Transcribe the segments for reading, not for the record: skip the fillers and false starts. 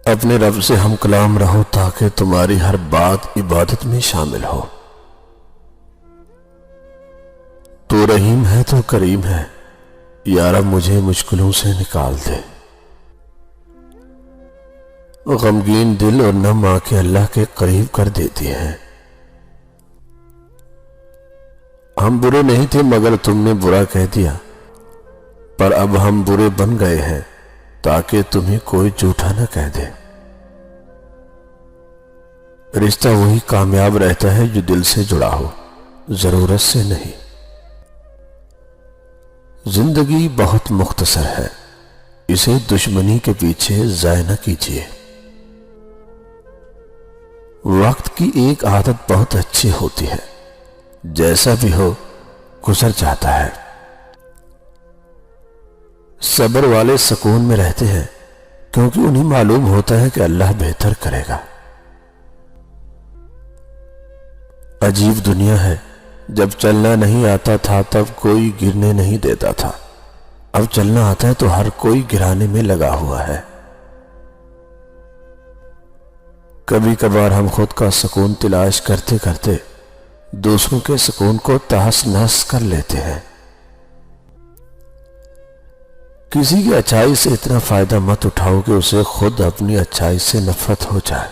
اپنے رب سے ہم کلام رہو تاکہ تمہاری ہر بات عبادت میں شامل ہو۔ تو رحیم ہے تو کریم ہے، یا رب مجھے مشکلوں سے نکال دے۔ غمگین دل اور نم آنکھیں اللہ کے قریب کر دیتی ہیں۔ ہم برے نہیں تھے مگر تم نے برا کہہ دیا، پر اب ہم برے بن گئے ہیں تاکہ تمہیں کوئی جھوٹا نہ کہہ دے۔ رشتہ وہی کامیاب رہتا ہے جو دل سے جڑا ہو، ضرورت سے نہیں۔ زندگی بہت مختصر ہے، اسے دشمنی کے پیچھے ضائع نہ کیجیے۔ وقت کی ایک عادت بہت اچھی ہوتی ہے، جیسا بھی ہو گزر جاتا ہے۔ صبر والے سکون میں رہتے ہیں کیونکہ انہیں معلوم ہوتا ہے کہ اللہ بہتر کرے گا۔ عجیب دنیا ہے، جب چلنا نہیں آتا تھا تب کوئی گرنے نہیں دیتا تھا، اب چلنا آتا ہے تو ہر کوئی گرانے میں لگا ہوا ہے۔ کبھی کبھار ہم خود کا سکون تلاش کرتے کرتے دوسروں کے سکون کو تہس نہس کر لیتے ہیں۔ کسی کی اچھائی سے اتنا فائدہ مت اٹھاؤ کہ اسے خود اپنی اچھائی سے نفرت ہو جائے۔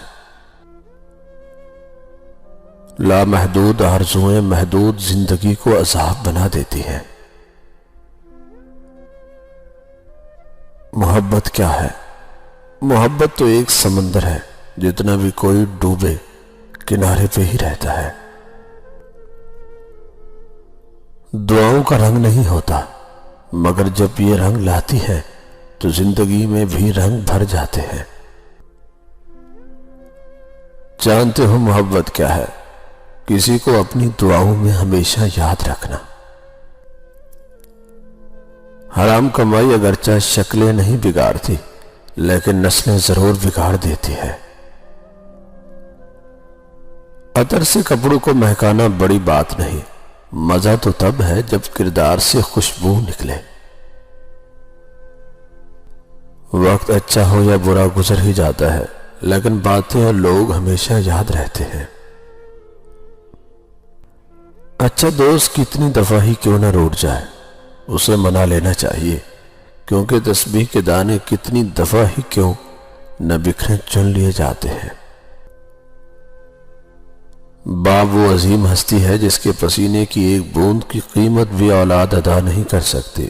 لامحدود آرزوئیں محدود زندگی کو عذاب بنا دیتی ہیں۔ محبت کیا ہے؟ محبت تو ایک سمندر ہے، جتنا بھی کوئی ڈوبے کنارے پہ ہی رہتا ہے۔ دعاؤں کا رنگ نہیں ہوتا، مگر جب یہ رنگ لاتی ہے تو زندگی میں بھی رنگ بھر جاتے ہیں۔ جانتے ہو محبت کیا ہے؟ کسی کو اپنی دعاؤں میں ہمیشہ یاد رکھنا۔ حرام کمائی اگرچہ شکلیں نہیں بگاڑتی لیکن نسلیں ضرور بگاڑ دیتی ہے۔ عطر سے کپڑوں کو مہکانا بڑی بات نہیں، مزہ تو تب ہے جب کردار سے خوشبو نکلے۔ وقت اچھا ہو یا برا گزر ہی جاتا ہے، لیکن باتیں اور لوگ ہمیشہ یاد رہتے ہیں۔ اچھا دوست کتنی دفعہ ہی کیوں نہ روٹ جائے، اسے منا لینا چاہیے، کیونکہ تسبیح کے دانے کتنی دفعہ ہی کیوں نہ بکھرے چن لیے جاتے ہیں۔ باپ وہ عظیم ہستی ہے جس کے پسینے کی ایک بوند کی قیمت بھی اولاد ادا نہیں کر سکتی۔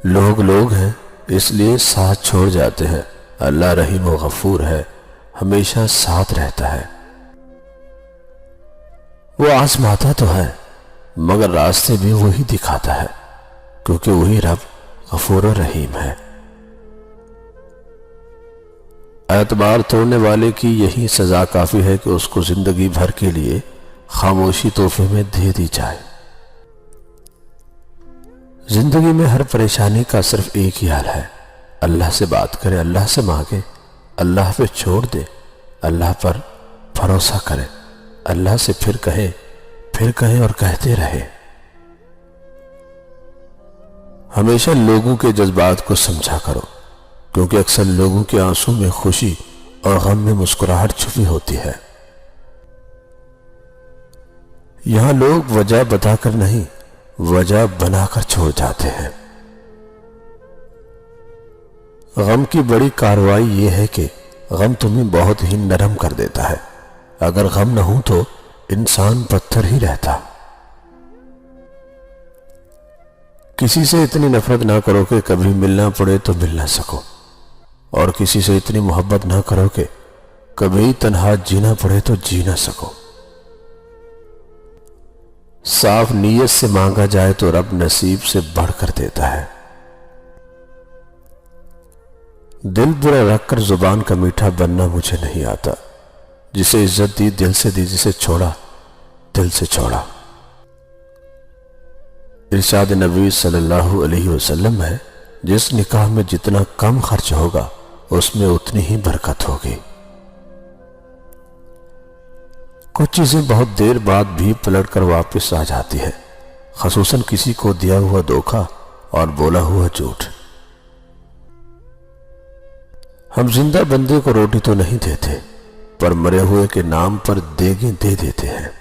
لوگ ہیں اس لیے ساتھ چھوڑ جاتے ہیں، اللہ رحیم و غفور ہے، ہمیشہ ساتھ رہتا ہے۔ وہ آزماتا تو ہے مگر راستے بھی وہی دکھاتا ہے، کیونکہ وہی رب غفور و رحیم ہے۔ اعتبار توڑنے والے کی یہی سزا کافی ہے کہ اس کو زندگی بھر کے لیے خاموشی تحفے میں دے دی جائے۔ زندگی میں ہر پریشانی کا صرف ایک ہی حل ہے، اللہ سے بات کرے، اللہ سے مانگے، اللہ پہ چھوڑ دے، اللہ پر بھروسہ کرے، اللہ سے پھر کہیں اور کہتے رہے۔ ہمیشہ لوگوں کے جذبات کو سمجھا کرو، کیونکہ اکثر لوگوں کے آنسوں میں خوشی اور غم میں مسکراہٹ چھپی ہوتی ہے۔ یہاں لوگ وجہ بتا کر نہیں، وجہ بنا کر چھوڑ جاتے ہیں۔ غم کی بڑی کارروائی یہ ہے کہ غم تمہیں بہت ہی نرم کر دیتا ہے۔ اگر غم نہ ہو تو انسان پتھر ہی رہتا۔ کسی سے اتنی نفرت نہ کرو کہ کبھی ملنا پڑے تو مل نہ سکو، اور کسی سے اتنی محبت نہ کرو کہ کبھی تنہا جینا پڑے تو جی نہ سکو۔ صاف نیت سے مانگا جائے تو رب نصیب سے بڑھ کر دیتا ہے۔ دل برا رکھ کر زبان کا میٹھا بننا مجھے نہیں آتا۔ جسے عزت دی دل سے دی، جسے چھوڑا دل سے چھوڑا۔ ارشاد نبی صلی اللہ علیہ وسلم ہے، جس نکاح میں جتنا کم خرچ ہوگا اس میں اتنی ہی برکت ہوگی۔ کچھ چیزیں بہت دیر بعد بھی پلٹ کر واپس آ جاتی ہے، خصوصاً کسی کو دیا ہوا دھوکہ اور بولا ہوا جھوٹ۔ ہم زندہ بندے کو روٹی تو نہیں دیتے، پر مرے ہوئے کے نام پر دیگیں دے دیتے ہیں۔